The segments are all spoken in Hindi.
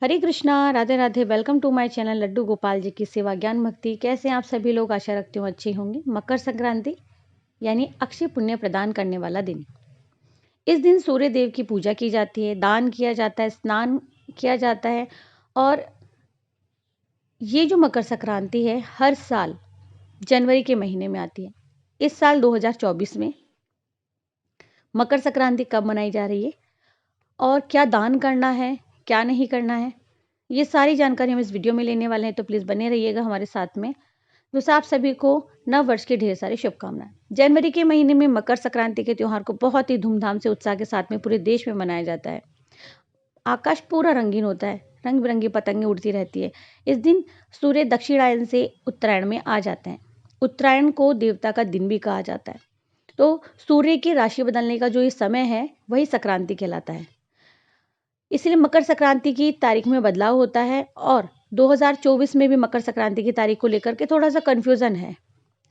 Hare Krishna, Radhe Radhe. Welcome to my channel Laddu Gopal ji की सेवा ज्ञान भक्ति। कैसे हैं आप सभी लोग? आशा रखती हूँ अच्छे होंगे। मकर संक्रांति यानी अक्षय पुण्य प्रदान करने वाला दिन। इस दिन सूर्य देव की पूजा की जाती है, दान किया जाता है, स्नान किया जाता है। और ये जो मकर संक्रांति है हर साल जनवरी के महीने में आती है। इस साल 2024 में मकर संक्रांति कब मनाई जा रही है और क्या दान करना है, क्या नहीं करना है, ये सारी जानकारी हम इस वीडियो में लेने वाले हैं। तो प्लीज़ बने रहिएगा हमारे साथ में। दोस्तों, आप सभी को नव वर्ष की ढेर सारी शुभकामनाएं। जनवरी के महीने में मकर संक्रांति के त्यौहार को बहुत ही धूमधाम से उत्साह के साथ में पूरे देश में मनाया जाता है। आकाश पूरा रंगीन होता है, रंग बिरंगी पतंगें उड़ती रहती है। इस दिन सूर्य दक्षिणायन से उत्तरायण में आ जाते हैं। उत्तरायण को देवता का दिन भी कहा जाता है। तो सूर्य की राशि बदलने का जो ये समय है वही संक्रांति कहलाता है। इसलिए मकर संक्रांति की तारीख में बदलाव होता है और 2024 में भी मकर संक्रांति की तारीख को लेकर के थोड़ा सा कन्फ्यूज़न है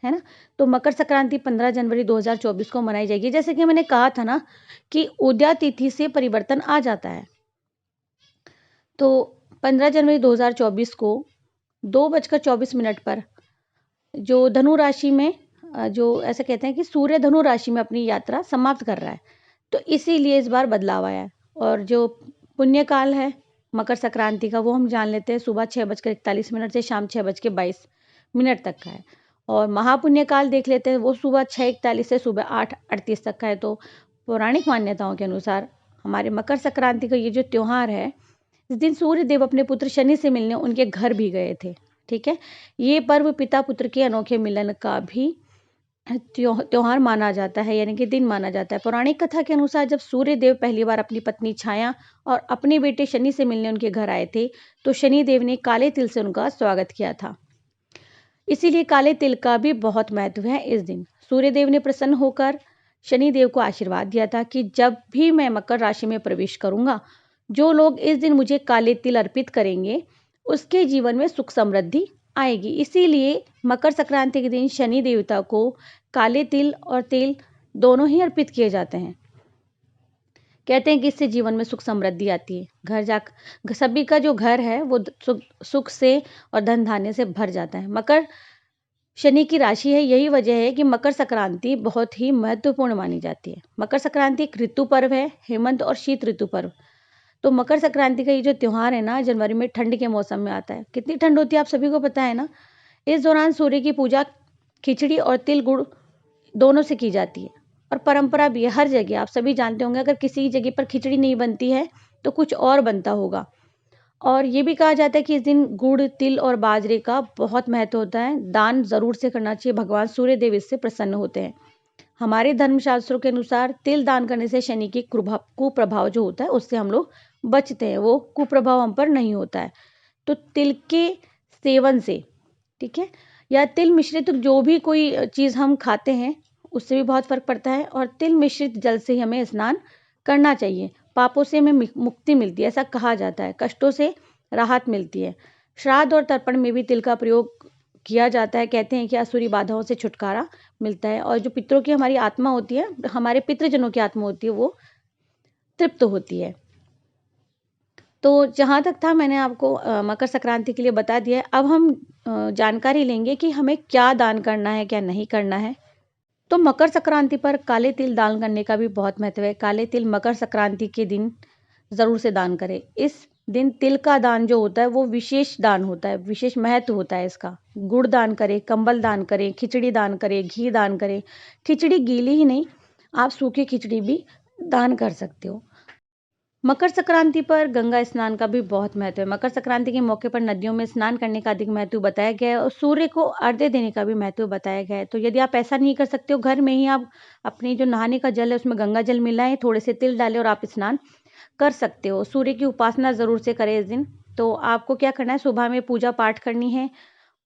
ना। तो मकर संक्रांति 15 जनवरी 2024 को मनाई जाएगी। जैसे कि मैंने कहा था ना कि उदया तिथि से परिवर्तन आ जाता है। तो 15 जनवरी 2024 को 2:24 पर जो धनु राशि में जो ऐसा कहते हैं कि सूर्य धनु राशि में अपनी यात्रा समाप्त कर रहा है, तो इसीलिए इस बार बदलाव आया है। और जो पुण्यकाल है मकर संक्रांति का वो हम जान लेते हैं, सुबह 6:41 से शाम 6:22 तक का है। और महापुण्य काल देख लेते हैं, वो सुबह 6:41 से सुबह 8:38 तक का है। तो पौराणिक मान्यताओं के अनुसार हमारे मकर संक्रांति का ये जो त्यौहार है, इस दिन सूर्य देव अपने पुत्र शनि से मिलने उनके घर भी गए थे। ठीक है, ये पर्व पिता पुत्र के अनोखे मिलन का भी त्योहार माना जाता है, यानी कि दिन माना जाता है। पौराणिक कथा के अनुसार जब सूर्य देव पहली बार अपनी पत्नी छाया और अपने बेटे शनि से मिलने उनके घर आए थे, तो शनि देव ने काले तिल से उनका स्वागत किया था। इसीलिए काले तिल का भी बहुत महत्व है। इस दिन सूर्य देव ने प्रसन्न होकर शनि देव को आशीर्वाद दिया था कि जब भी मैं मकर राशि में प्रवेश करूंगा, जो लोग इस दिन मुझे काले तिल अर्पित करेंगे उसके जीवन में सुख समृद्धि आएगी। इसीलिए मकर संक्रांति के दिन शनि देवता को काले तिल और तेल दोनों ही अर्पित किए जाते हैं। कहते हैं कि इससे जीवन में सुख समृद्धि आती है। घर जा सभी का जो घर है वो सुख से और धन धान्य से भर जाता है। मकर शनि की राशि है, यही वजह है कि मकर संक्रांति बहुत ही महत्वपूर्ण मानी जाती है। मकर संक्रांति एक ऋतु पर्व है, हेमंत और शीत ऋतु पर्व। तो मकर संक्रांति का ये जो त्यौहार है ना, जनवरी में ठंड के मौसम में आता है। कितनी ठंड होती है आप सभी को पता है ना। इस दौरान सूर्य की पूजा खिचड़ी और तिल गुड़ दोनों से की जाती है। और परंपरा भी है हर जगह, आप सभी जानते होंगे, अगर किसी जगह पर खिचड़ी नहीं बनती है तो कुछ और बनता होगा। और ये भी कहा जाता है कि इस दिन गुड़, तिल और बाजरे का बहुत महत्व होता है। दान जरूर से करना चाहिए, भगवान सूर्य देव इससे प्रसन्न होते हैं। हमारे धर्मशास्त्रों के अनुसार तिल दान करने से शनि की कुप्रभाव जो होता है उससे हम लोग बचते हैं, वो कुप्रभाव हम पर नहीं होता है। तो तिल के सेवन से, ठीक है, या तिल मिश्रित जो भी कोई चीज़ हम खाते हैं उससे भी बहुत फर्क पड़ता है। और तिल मिश्रित जल से हमें स्नान करना चाहिए। पापों से हमें मुक्ति मिलती है, ऐसा कहा जाता है। कष्टों से राहत मिलती है। श्राद्ध और तर्पण में भी तिल का प्रयोग किया जाता है। कहते हैं कि आसुरी बाधाओं से छुटकारा मिलता है और जो पितरों की हमारी आत्मा होती है, हमारे पितृजनों की आत्मा होती है, वो तृप्त होती है। तो जहाँ तक था मैंने आपको मकर संक्रांति के लिए बता दिया है। अब हम जानकारी लेंगे कि हमें क्या दान करना है, क्या नहीं करना है। तो मकर संक्रांति पर काले तिल दान करने का भी बहुत महत्व है। काले तिल मकर संक्रांति के दिन ज़रूर से दान करें। इस दिन तिल का दान जो होता है वो विशेष दान होता है, विशेष महत्व होता है इसका। गुड़ दान करें, कंबल दान करें, खिचड़ी दान करें, घी दान करें। खिचड़ी गीली ही नहीं, आप सूखी खिचड़ी भी दान कर सकते हो। मकर संक्रांति पर गंगा स्नान का भी बहुत महत्व है। मकर संक्रांति के मौके पर नदियों में स्नान करने का अधिक महत्व बताया गया है और सूर्य को अर्घ्य देने का भी महत्व बताया गया है। तो यदि आप ऐसा नहीं कर सकते हो, घर में ही आप अपनी जो नहाने का जल है उसमें गंगा जल मिलाएं, थोड़े से तिल डालें और आप स्नान कर सकते हो। सूर्य की उपासना जरूर से करें इस दिन। तो आपको क्या करना है, सुबह में पूजा पाठ करनी है,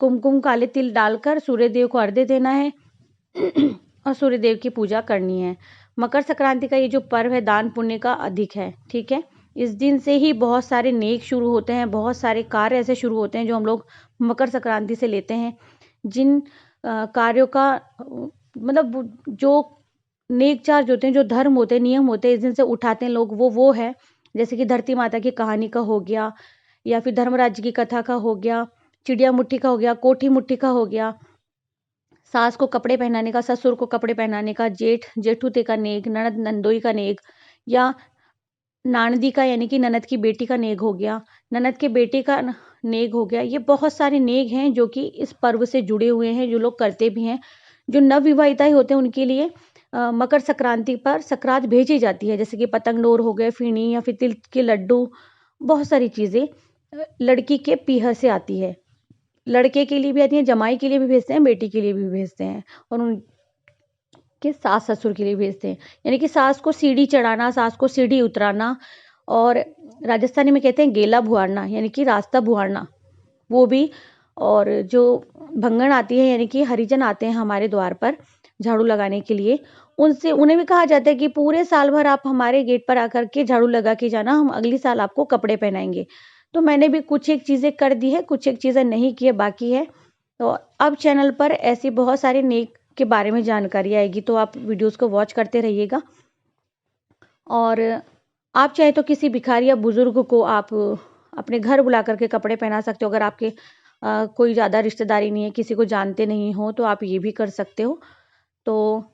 कुमकुम काले तिल डालकर सूर्य देव को अर्घ्य देना है और सूर्य देव की पूजा करनी है। मकर संक्रांति का ये जो पर्व है दान पुण्य का अधिक है। ठीक है, इस दिन से ही बहुत सारे नेक शुरू होते हैं, बहुत सारे कार्य ऐसे शुरू होते हैं जो हम लोग मकर संक्रांति से लेते हैं। जिन कार्यों का मतलब जो नेक चार्ज होते हैं, जो धर्म होते हैं, नियम होते हैं, इस दिन से उठाते हैं लोग, वो है जैसे कि धरती माता की कहानी का हो गया, या फिर धर्मराज की कथा का हो गया, चिड़िया मुट्ठी का हो गया, कोठी मुट्ठी का हो गया, सास को कपड़े पहनाने का, ससुर को कपड़े पहनाने का, जेठ जेठूते का नेग, ननद नंदोई का नेग, या नानदी का यानी कि ननद की बेटी का नेग हो गया, ननद के बेटे का नेग हो गया। ये बहुत सारे नेग हैं जो कि इस पर्व से जुड़े हुए हैं, जो लोग करते भी हैं। जो नवविवाहिताएं होते हैं उनके लिए मकर संक्रांति पर सकरात भेजी जाती है, जैसे कि पतंग डोर हो गए, फीनी या फिर तिल के लड्डू, बहुत सारी चीज़ें लड़की के पीहर से आती है। लड़के के लिए भी आती हैं, जमाई के लिए भी भेजते हैं, बेटी के लिए भी भेजते हैं, और उनके सास ससुर के लिए भेजते हैं। यानी कि सास को सीढ़ी चढ़ाना, सास को सीढ़ी उतराना, और राजस्थानी में कहते हैं गेला बुहारना, यानी कि रास्ता बुहारना, वो भी। और जो भंगण आती है यानी कि हरिजन आते हैं हमारे द्वार पर झाड़ू लगाने के लिए, उनसे उन्हें भी कहा जाता है कि पूरे साल भर आप हमारे गेट पर आकर के झाड़ू लगा के जाना, हम अगली साल आपको कपड़े पहनाएंगे। तो मैंने भी कुछ एक चीज़ें कर दी है, कुछ एक चीज़ें नहीं की है, बाकी है। तो अब चैनल पर ऐसी बहुत सारे नेक के बारे में जानकारी आएगी, तो आप वीडियोस को वॉच करते रहिएगा। और आप चाहे तो किसी भिखारी या बुजुर्ग को आप अपने घर बुला करके कपड़े पहना सकते हो। अगर आपके कोई ज़्यादा रिश्तेदारी नहीं है, किसी को जानते नहीं हो, तो आप ये भी कर सकते हो। तो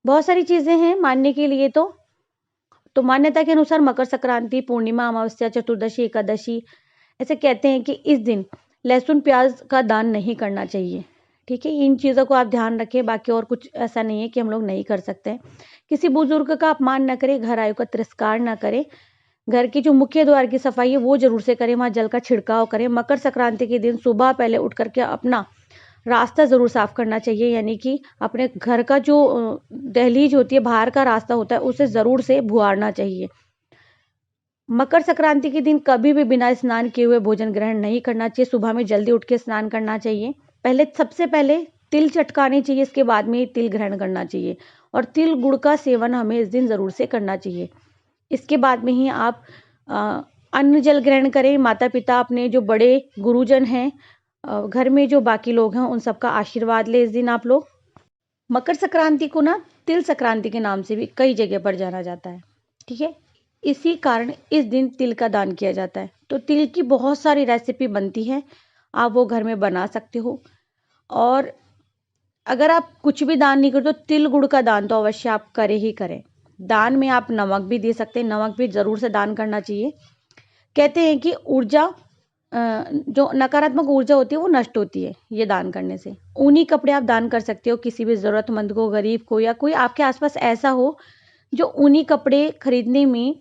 बहुत सारी चीज़ें हैं मानने के लिए। तो मान्यता के अनुसार मकर संक्रांति, पूर्णिमा, अमावस्या, चतुर्दशी, एकादशी, ऐसे कहते हैं कि इस दिन लहसुन प्याज का दान नहीं करना चाहिए। ठीक है, इन चीज़ों को आप ध्यान रखें। बाकी और कुछ ऐसा नहीं है कि हम लोग नहीं कर सकते हैं। किसी बुजुर्ग का अपमान न करें, घर आयु का तिरस्कार न करें, घर की जो मुख्य द्वार की सफाई है वो जरूर से करें, वहाँ जल का छिड़काव करें। मकर संक्रांति के दिन सुबह पहले उठ करके अपना रास्ता ज़रूर साफ करना चाहिए, यानी कि अपने घर का जो दहलीज होती है, बाहर का रास्ता होता है, उसे ज़रूर से बुहारना चाहिए। मकर संक्रांति के दिन कभी भी बिना स्नान किए हुए भोजन ग्रहण नहीं करना चाहिए। सुबह में जल्दी उठ के स्नान करना चाहिए। सबसे पहले तिल चटकाने चाहिए, इसके बाद में तिल ग्रहण करना चाहिए, और तिल गुड़ का सेवन हमें इस दिन ज़रूर से करना चाहिए। इसके बाद में ही आप अन्न जल ग्रहण करें। माता पिता, अपने जो बड़े गुरुजन हैं, घर में जो बाकी लोग हैं, उन सबका आशीर्वाद ले इस दिन आप लोग। मकर संक्रांति को ना तिल संक्रांति के नाम से भी कई जगह पर जाना जाता है। ठीक है, इसी कारण इस दिन तिल का दान किया जाता है। तो तिल की बहुत सारी रेसिपी बनती है, आप वो घर में बना सकते हो। और अगर आप कुछ भी दान नहीं करते तो तिल गुड़ का दान तो अवश्य आप करें ही करें। दान में आप नमक भी दे सकते हैं, नमक भी ज़रूर से दान करना चाहिए। कहते हैं कि ऊर्जा, जो नकारात्मक ऊर्जा होती है वो नष्ट होती है ये दान करने से। ऊनी कपड़े आप दान कर सकते हो किसी भी ज़रूरतमंद को, गरीब को, या कोई आपके आसपास ऐसा हो जो ऊनी कपड़े खरीदने में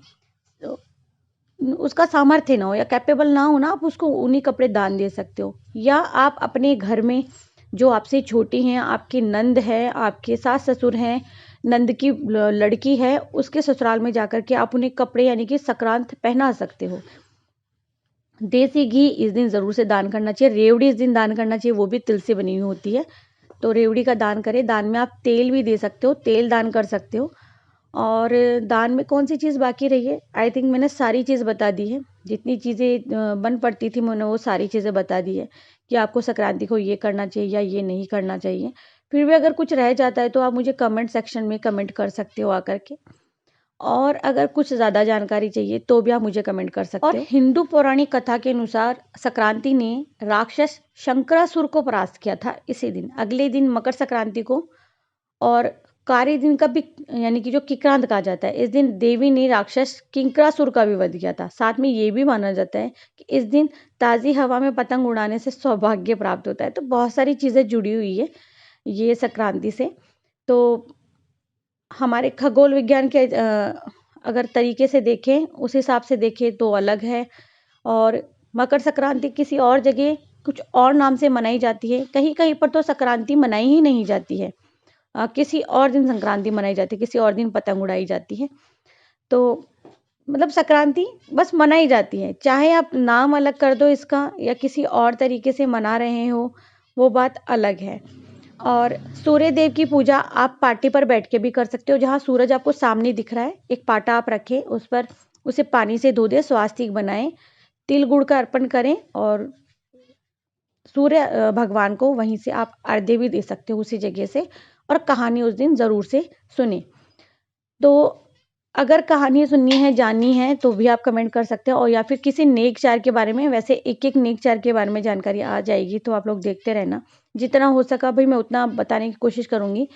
उसका सामर्थ्य ना हो या कैपेबल ना हो ना, आप उसको ऊनी कपड़े दान दे सकते हो। या आप अपने घर में जो आपसे छोटी हैं, आपकी नंद है, आपके सास ससुर हैं, नंद की लड़की है, उसके ससुराल में जाकर के आप उन्हें कपड़े यानी कि संक्रांत पहना सकते हो। देसी घी इस दिन ज़रूर से दान करना चाहिए। रेवड़ी इस दिन दान करना चाहिए, वो भी तिल से बनी हुई होती है, तो रेवड़ी का दान करें। दान में आप तेल भी दे सकते हो, तेल दान कर सकते हो। और दान में कौन सी चीज़ बाकी रही है? आई थिंक मैंने सारी चीज़ बता दी है। जितनी चीज़ें बन पड़ती थी मैंने वो सारी चीज़ें बता दी है कि आपको संक्रांति को ये करना चाहिए या ये नहीं करना चाहिए। फिर भी अगर कुछ रह जाता है तो आप मुझे कमेंट सेक्शन में कमेंट कर सकते हो आकर के। और अगर कुछ ज़्यादा जानकारी चाहिए तो भी आप मुझे कमेंट कर सकते हो। और हिंदू पौराणिक कथा के अनुसार संक्रांति ने राक्षस शंकरासुर को परास्त किया था इसी दिन। अगले दिन मकर संक्रांति को और कार्य दिन का भी यानी कि जो किक्रांत कहा जाता है, इस दिन देवी ने राक्षस किंकरासुर का भी वध किया था। साथ में ये भी माना जाता है कि इस दिन ताज़ी हवा में पतंग उड़ाने से सौभाग्य प्राप्त होता है। तो बहुत सारी चीज़ें जुड़ी हुई है ये संक्रांति से। तो हमारे खगोल विज्ञान के अगर तरीके से देखें, उस हिसाब से देखें तो अलग है। और मकर संक्रांति किसी और जगह कुछ और नाम से मनाई जाती है, कहीं कहीं पर तो संक्रांति मनाई ही नहीं जाती है, किसी और दिन संक्रांति मनाई जाती है, किसी और दिन पतंग उड़ाई जाती है। तो मतलब संक्रांति बस मनाई जाती है, चाहे आप नाम अलग कर दो इसका या किसी और तरीके से मना रहे हो, वो बात अलग है। और सूर्य देव की पूजा आप पार्टी पर बैठ के भी कर सकते हो, जहाँ सूरज आपको सामने दिख रहा है। एक पाटा आप रखें, उस पर उसे पानी से धो दें, स्वास्तिक बनाएं, तिल गुड़ का अर्पण करें, और सूर्य भगवान को वहीं से आप अर्घ्य भी दे सकते हो उसी जगह से। और कहानी उस दिन ज़रूर से सुने। तो अगर कहानी सुननी है, जाननी है तो भी आप कमेंट कर सकते हैं, और या फिर किसी नेक चार के बारे में, वैसे एक नेक चार के बारे में जानकारी आ जाएगी, तो आप लोग देखते रहना। जितना हो सका भाई मैं उतना बताने की कोशिश करूंगी।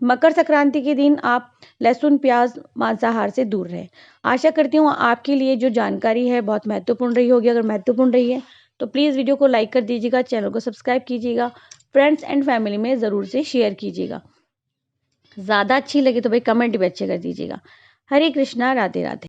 मकर संक्रांति के दिन आप लहसुन, प्याज, मांसाहार से दूर रहें। आशा करती हूँ आपके लिए जो जानकारी है बहुत महत्वपूर्ण रही होगी। अगर महत्वपूर्ण रही है तो प्लीज़ वीडियो को लाइक कर दीजिएगा, चैनल को सब्सक्राइब कीजिएगा, फ्रेंड्स एंड फैमिली में ज़रूर से शेयर कीजिएगा। ज़्यादा अच्छी लगी तो भाई कमेंट भी अच्छे कर दीजिएगा। हरे कृष्णा, राधे राधे।